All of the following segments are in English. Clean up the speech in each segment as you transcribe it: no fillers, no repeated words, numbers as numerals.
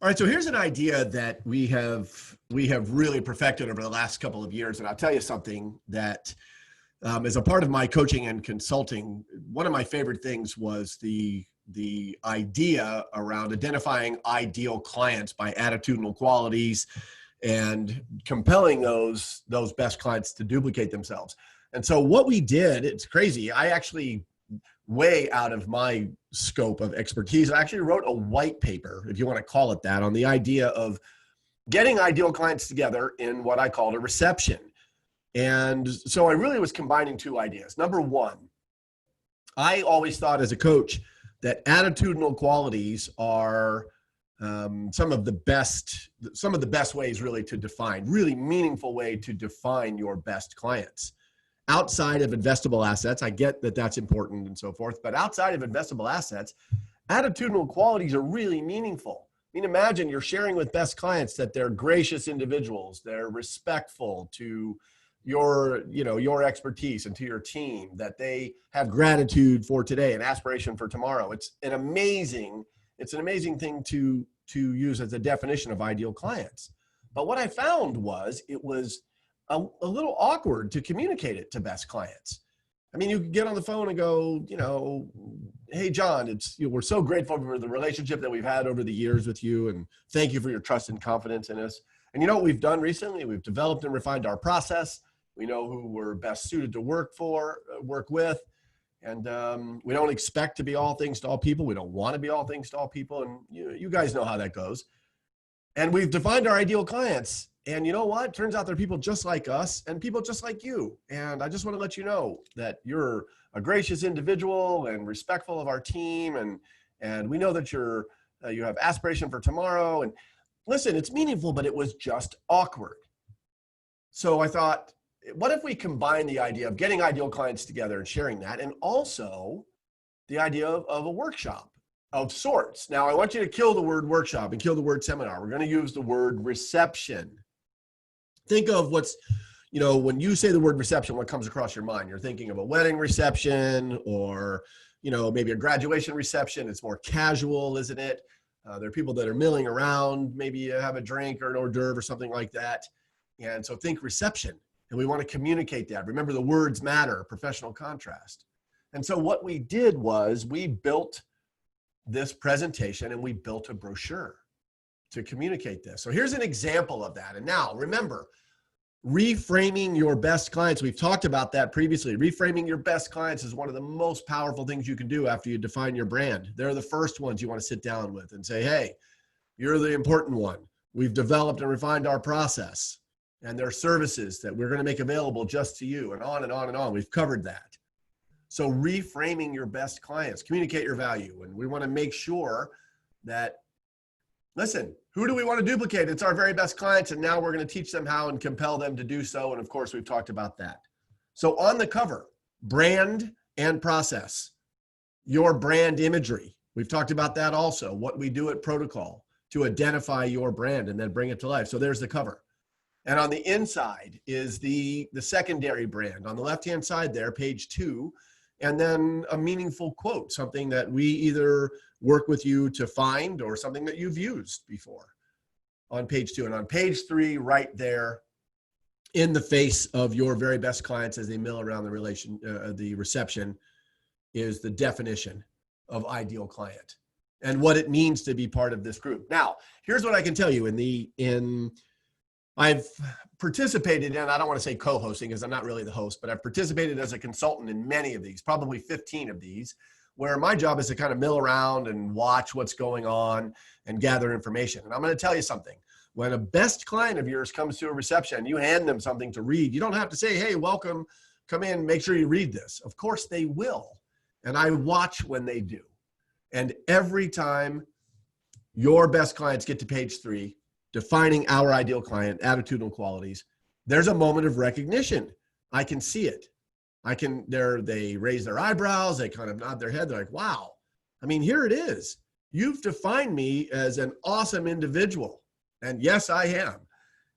All right, so here's an idea that we have really perfected over the last couple of years, and I'll tell you something that as a part of my coaching and consulting, one of my favorite things was the idea around identifying ideal clients by attitudinal qualities and compelling those best clients to duplicate themselves. And so what we did, it's crazy. I actually way out of my scope of expertise. I actually wrote a white paper, if you want to call it that, on the idea of getting ideal clients together in what I called a reception. And so I really was combining two ideas. Number one, I always thought as a coach that attitudinal qualities are some of the best ways really to define, really meaningful way to define your best clients. Outside of investable assets, I get that that's important and so forth, but outside of investable assets, attitudinal qualities are really meaningful. I mean, imagine you're sharing with best clients that they're gracious individuals, they're respectful to your expertise and to your team, that they have gratitude for today and aspiration for tomorrow. It's an amazing thing to use as a definition of ideal clients. But what I found was it was a little awkward to communicate it to best clients. I mean, you could get on the phone and go, hey, John, we're so grateful for the relationship that we've had over the years with you, and thank you for your trust and confidence in us. And you know what we've done recently? We've developed and refined our process. We know who we're best suited to work with, and we don't expect to be all things to all people. We don't want to be all things to all people, and you guys know how that goes. And we've defined our ideal clients. And you know what? Turns out they're people just like us and people just like you. And I just want to let you know that you're a gracious individual and respectful of our team. And we know that you have aspiration for tomorrow. And listen, it's meaningful, but it was just awkward. So I thought, what if we combine the idea of getting ideal clients together and sharing that, and also the idea of a workshop of sorts. Now, I want you to kill the word workshop and kill the word seminar. We're going to use the word reception. Think of when you say the word reception, what comes across your mind? You're thinking of a wedding reception or, maybe a graduation reception. It's more casual, isn't it? There are people that are milling around, maybe you have a drink or an hors d'oeuvre or something like that. And so think reception, and we want to communicate that. Remember, the words matter, professional contrast. And so what we did was we built this presentation and we built a brochure to communicate this. So here's an example of that. And now remember, reframing your best clients. We've talked about that previously. Reframing your best clients is one of the most powerful things you can do after you define your brand. They're the first ones you want to sit down with and say, hey, you're the important one. We've developed and refined our process, and there are services that we're going to make available just to you, and on and on and on. We've covered that. So reframing your best clients, communicate your value. And we want to make sure that, listen, who do we want to duplicate? It's our very best clients, and now we're going to teach them how and compel them to do so. And of course, we've talked about that. So on the cover, brand and process, your brand imagery. We've talked about that also, what we do at Protocol to identify your brand and then bring it to life. So there's the cover. And on the inside is the secondary brand. On the left-hand side there, page 2, and then a meaningful quote, something that we either work with you to find or something that you've used before on page 2. And on page 3, right there in the face of your very best clients as they mill around the reception, is the definition of ideal client and what it means to be part of this group. Now, here's what I can tell you. I've participated in, I don't want to say co-hosting because I'm not really the host, but I've participated as a consultant in many of these, probably 15 of these, where my job is to kind of mill around and watch what's going on and gather information. And I'm going to tell you something. When a best client of yours comes to a reception, you hand them something to read. You don't have to say, hey, welcome, come in, make sure you read this. Of course they will. And I watch when they do. And every time your best clients get to page 3, defining our ideal client, attitudinal qualities, there's a moment of recognition. I can see it. They raise their eyebrows, they kind of nod their head. They're like, wow. I mean, here it is. You've defined me as an awesome individual. And yes, I am.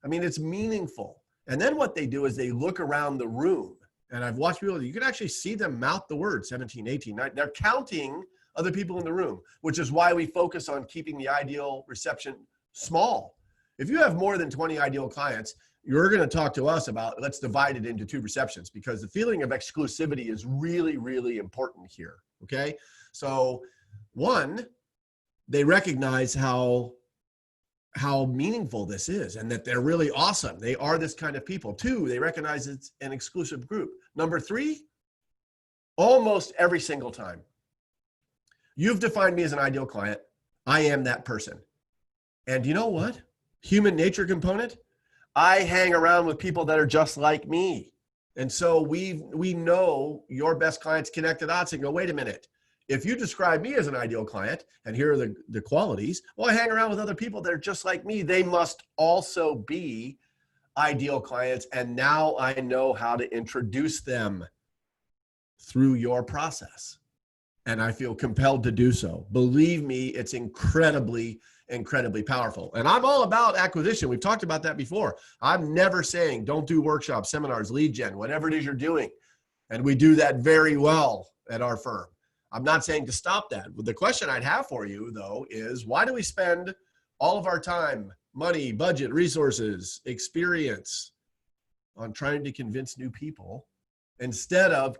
I mean, it's meaningful. And then what they do is they look around the room. And I've watched people, you can actually see them mouth the word 17, 18, 19. They're counting other people in the room, which is why we focus on keeping the ideal reception small. If you have more than 20 ideal clients, you're going to talk to us about, let's divide it into 2 receptions, because the feeling of exclusivity is really, really important here. Okay. So 1, they recognize how meaningful this is and that they're really awesome. They are this kind of people. 2, they recognize it's an exclusive group. Number 3, almost every single time, you've defined me as an ideal client. I am that person. And you know what? Human nature component, I hang around with people that are just like me. And so we know your best clients connect the dots and go, wait a minute. If you describe me as an ideal client, and here are the qualities, well, I hang around with other people that are just like me. They must also be ideal clients. And now I know how to introduce them through your process. And I feel compelled to do so. Believe me, it's incredibly powerful. And I'm all about acquisition. We've talked about that before. I'm never saying don't do workshops, seminars, lead gen, whatever it is you're doing. And we do that very well at our firm. I'm not saying to stop that. The question I'd have for you, though, is why do we spend all of our time, money, budget, resources, experience on trying to convince new people instead of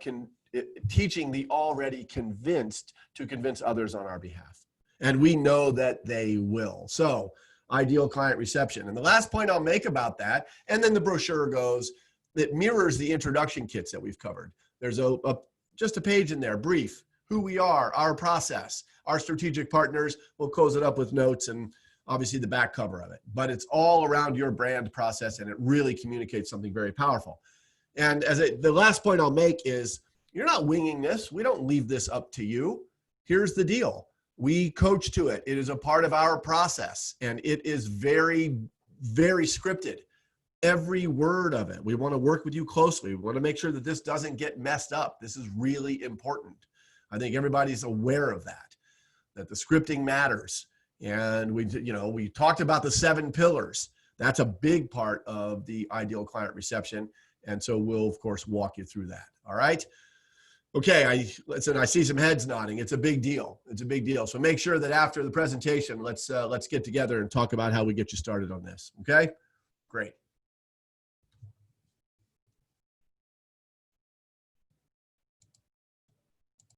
teaching the already convinced to convince others on our behalf? And we know that they will. So ideal client reception. And the last point I'll make about that, and then the brochure goes, it mirrors the introduction kits that we've covered. There's just a page in there, brief, who we are, our process, our strategic partners. We'll close it up with notes and obviously the back cover of it. But it's all around your brand process, and it really communicates something very powerful. And the last point I'll make is, you're not winging this. We don't leave this up to you. Here's the deal. We coach to it. It is a part of our process, and it is very, very scripted. Every word of it. We want to work with you closely. We want to make sure that this doesn't get messed up. This is really important. I think everybody's aware of that the scripting matters. And we talked about the 7 pillars. That's a big part of the ideal client reception. And so we'll, of course, walk you through that. All right. Okay, I see some heads nodding. It's a big deal. It's a big deal. So make sure that after the presentation, let's get together and talk about how we get you started on this. Okay, great.